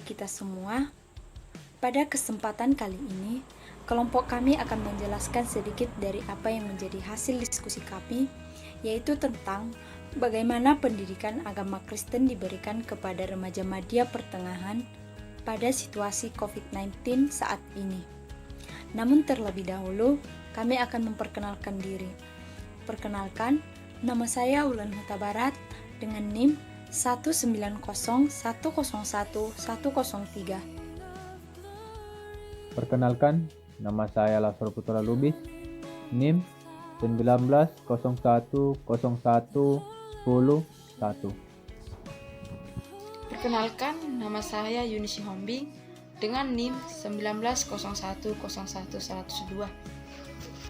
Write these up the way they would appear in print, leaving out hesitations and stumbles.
kita semua. Pada kesempatan kali ini, kelompok kami akan menjelaskan sedikit dari apa yang menjadi hasil diskusi kami, yaitu tentang bagaimana pendidikan agama Kristen diberikan kepada remaja Madya pertengahan pada situasi COVID-19 saat ini. Namun terlebih dahulu, kami akan memperkenalkan diri. Perkenalkan, nama saya Wulan Huta Barat dengan NIM 19010110103. Perkenalkan, nama saya Lasro Putra Lubis, NIM 1901011011. Perkenalkan, nama saya Yunisi Hombing dengan NIM 1901011102.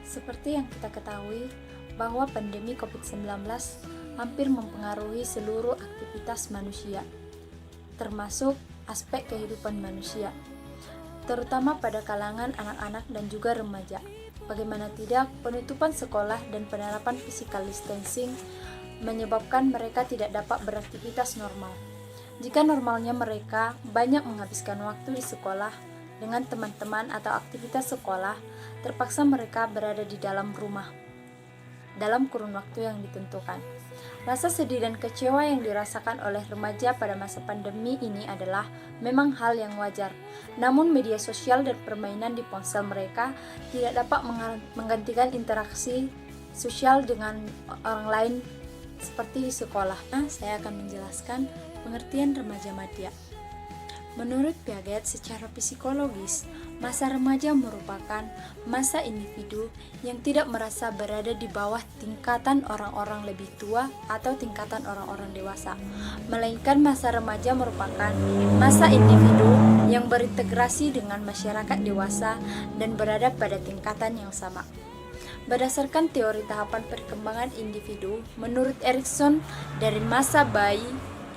Seperti yang kita ketahui, bahwa pandemi COVID-19 hampir mempengaruhi seluruh aktivitas manusia, termasuk aspek kehidupan manusia, terutama pada kalangan anak-anak dan juga remaja. Bagaimana tidak, penutupan sekolah dan penerapan physical distancing menyebabkan mereka tidak dapat beraktivitas normal. Jika normalnya mereka banyak menghabiskan waktu di sekolah dengan teman-teman atau aktivitas sekolah, terpaksa mereka berada di dalam rumah dalam kurun waktu yang ditentukan. Rasa sedih dan kecewa yang dirasakan oleh remaja pada masa pandemi ini adalah memang hal yang wajar. Namun media sosial dan permainan di ponsel mereka tidak dapat menggantikan interaksi sosial dengan orang lain seperti di sekolah. Saya akan menjelaskan pengertian remaja Madya. Menurut Piaget, secara psikologis, masa remaja merupakan masa individu yang tidak merasa berada di bawah tingkatan orang-orang lebih tua atau tingkatan orang-orang dewasa, melainkan masa remaja merupakan masa individu yang berintegrasi dengan masyarakat dewasa dan berada pada tingkatan yang sama. Berdasarkan teori tahapan perkembangan individu, menurut Erikson, dari masa bayi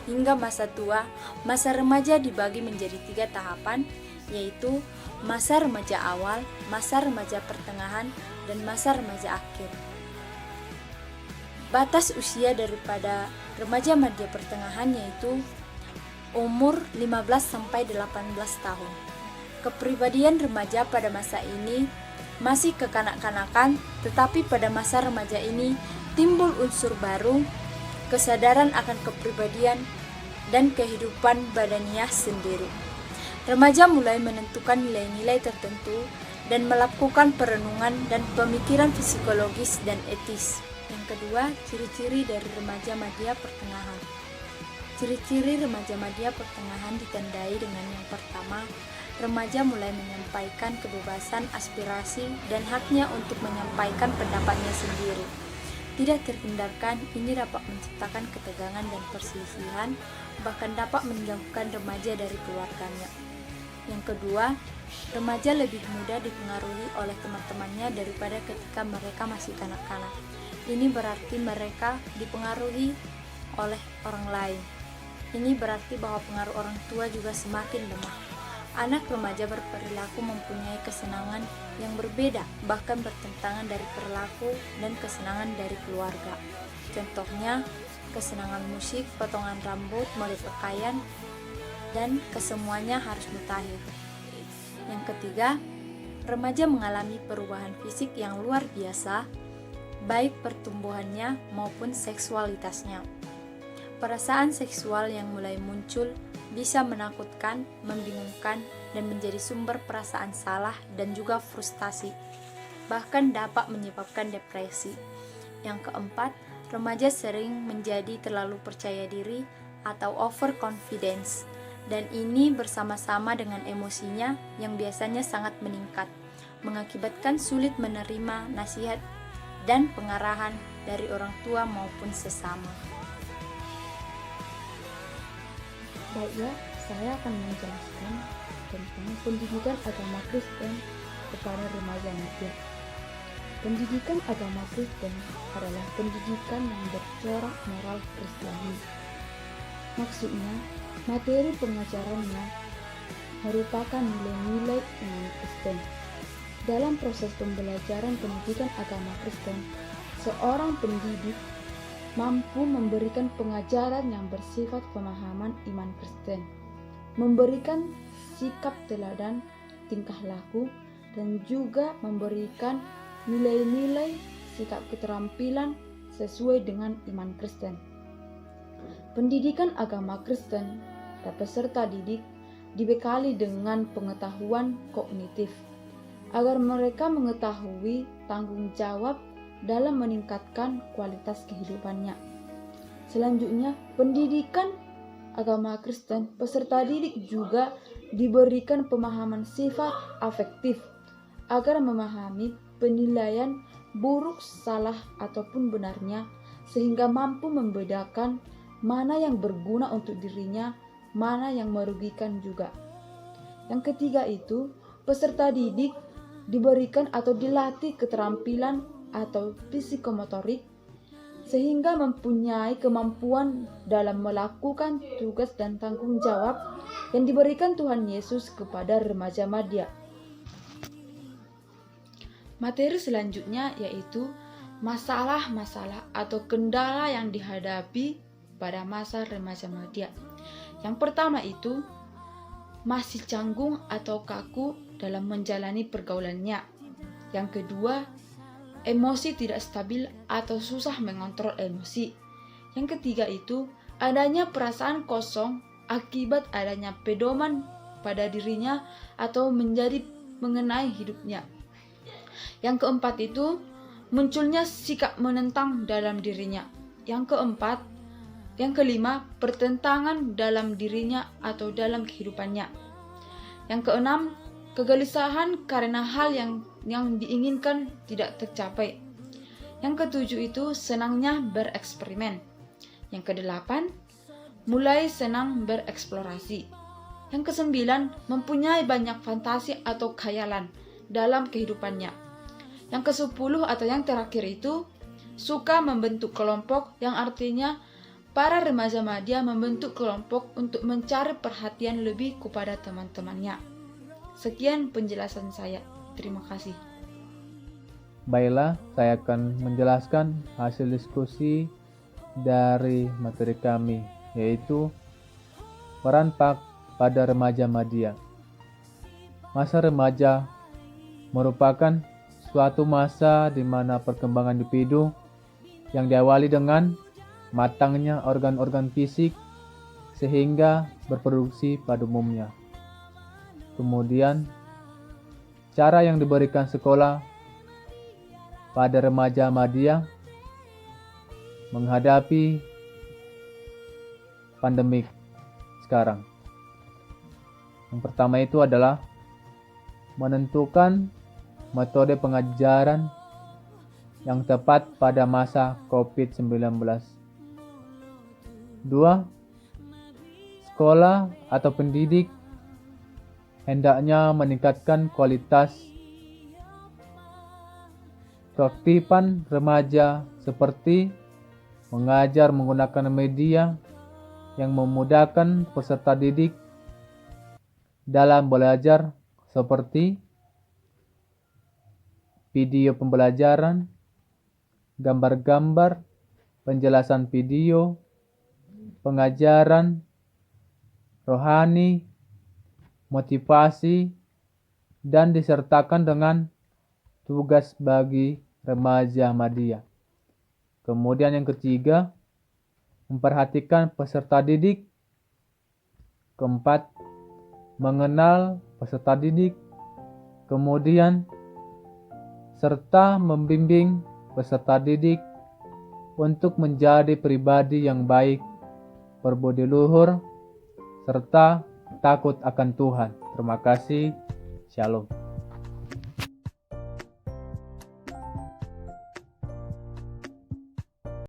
hingga masa tua, masa remaja dibagi menjadi 3 tahapan, yaitu masa remaja awal, masa remaja pertengahan, dan masa remaja akhir. Batas usia daripada remaja Madya pertengahan yaitu umur 15-18 tahun. Kepribadian remaja pada masa ini masih kekanak-kanakan, tetapi pada masa remaja ini timbul unsur baru, kesadaran akan kepribadian dan kehidupan badaniah sendiri. Remaja mulai menentukan nilai-nilai tertentu dan melakukan perenungan dan pemikiran psikologis dan etis. Yang kedua, ciri-ciri dari remaja Madya pertengahan. Ciri-ciri remaja Madya pertengahan ditandai dengan yang pertama, remaja mulai menyampaikan kebebasan aspirasi dan haknya untuk menyampaikan pendapatnya sendiri. Tidak terhindarkan, ini dapat menciptakan ketegangan dan perselisihan, bahkan dapat menjauhkan remaja dari keluarganya. Yang kedua, remaja lebih mudah dipengaruhi oleh teman-temannya daripada ketika mereka masih kanak-kanak. Ini berarti mereka dipengaruhi oleh orang lain. Ini berarti bahwa pengaruh orang tua juga semakin lemah. Anak remaja berperilaku mempunyai kesenangan yang berbeda, bahkan bertentangan dari perilaku dan kesenangan dari keluarga. Contohnya, kesenangan musik, potongan rambut, mode pakaian, dan kesemuanya harus mutakhir. Yang ketiga, remaja mengalami perubahan fisik yang luar biasa, baik pertumbuhannya maupun seksualitasnya. Perasaan seksual yang mulai muncul bisa menakutkan, membingungkan, dan menjadi sumber perasaan salah dan juga frustasi, bahkan dapat menyebabkan depresi. Yang keempat, remaja sering menjadi terlalu percaya diri atau overconfidence, dan ini bersama-sama dengan emosinya yang biasanya sangat meningkat, mengakibatkan sulit menerima nasihat dan pengarahan dari orang tua maupun sesama. Baiklah, saya akan menjelaskan tentang pendidikan agama Kristen kepada remaja Madya. Pendidikan agama Kristen adalah pendidikan yang bercorak moral Kristiani. Maksudnya, materi pengajarannya merupakan nilai-nilai iman Kristen. Dalam proses pembelajaran pendidikan agama Kristen, seorang pendidik mampu memberikan pengajaran yang bersifat pemahaman iman Kristen, memberikan sikap teladan, tingkah laku, dan juga memberikan nilai-nilai sikap keterampilan sesuai dengan iman Kristen. Pendidikan agama Kristen dan peserta didik dibekali dengan pengetahuan kognitif agar mereka mengetahui tanggung jawab dalam meningkatkan kualitas kehidupannya. Selanjutnya, pendidikan agama Kristen peserta didik juga diberikan pemahaman sifat afektif agar memahami penilaian buruk, salah, ataupun benarnya, sehingga mampu membedakan mana yang berguna untuk dirinya, mana yang merugikan juga. Yang ketiga itu, peserta didik diberikan atau dilatih keterampilan atau psikomotorik, sehingga mempunyai kemampuan dalam melakukan tugas dan tanggung jawab yang diberikan Tuhan Yesus kepada remaja madya. Materi selanjutnya yaitu masalah-masalah atau kendala yang dihadapi pada masa remaja madya. Yang pertama itu masih canggung atau kaku dalam menjalani pergaulannya. Yang kedua, emosi tidak stabil atau susah mengontrol emosi. Yang ketiga itu adanya perasaan kosong akibat adanya pedoman pada dirinya atau menjadi mengenai hidupnya. Yang keempat itu munculnya sikap menentang dalam dirinya. Yang kelima, pertentangan dalam dirinya atau dalam kehidupannya. Yang keenam, kegelisahan karena hal yang diinginkan tidak tercapai. Yang ketujuh itu senangnya bereksperimen. Yang kedelapan, mulai senang bereksplorasi. Yang kesembilan, mempunyai banyak fantasi atau khayalan dalam kehidupannya. Yang kesepuluh atau yang terakhir itu suka membentuk kelompok, yang artinya para remaja madya membentuk kelompok untuk mencari perhatian lebih kepada teman-temannya. Sekian penjelasan saya. Terima kasih. Baiklah, saya akan menjelaskan hasil diskusi dari materi kami, yaitu peran pada remaja madya. Masa remaja merupakan suatu masa di mana perkembangan individu yang diawali dengan matangnya organ-organ fisik sehingga berproduksi pada umumnya. Kemudian, cara yang diberikan sekolah pada remaja madya menghadapi pandemik sekarang. Yang pertama itu adalah menentukan metode pengajaran yang tepat pada masa COVID-19. 2. Sekolah atau pendidik hendaknya meningkatkan kualitas keaktifan remaja seperti mengajar menggunakan media yang memudahkan peserta didik dalam belajar seperti video pembelajaran, gambar-gambar, penjelasan video, pengajaran, rohani, motivasi, dan disertakan dengan tugas bagi remaja madya. Kemudian yang ketiga, memperhatikan peserta didik. Keempat, mengenal peserta didik. Kemudian serta membimbing peserta didik untuk menjadi pribadi yang baik, berbudi luhur, serta takut akan Tuhan. Terima kasih. Shalom.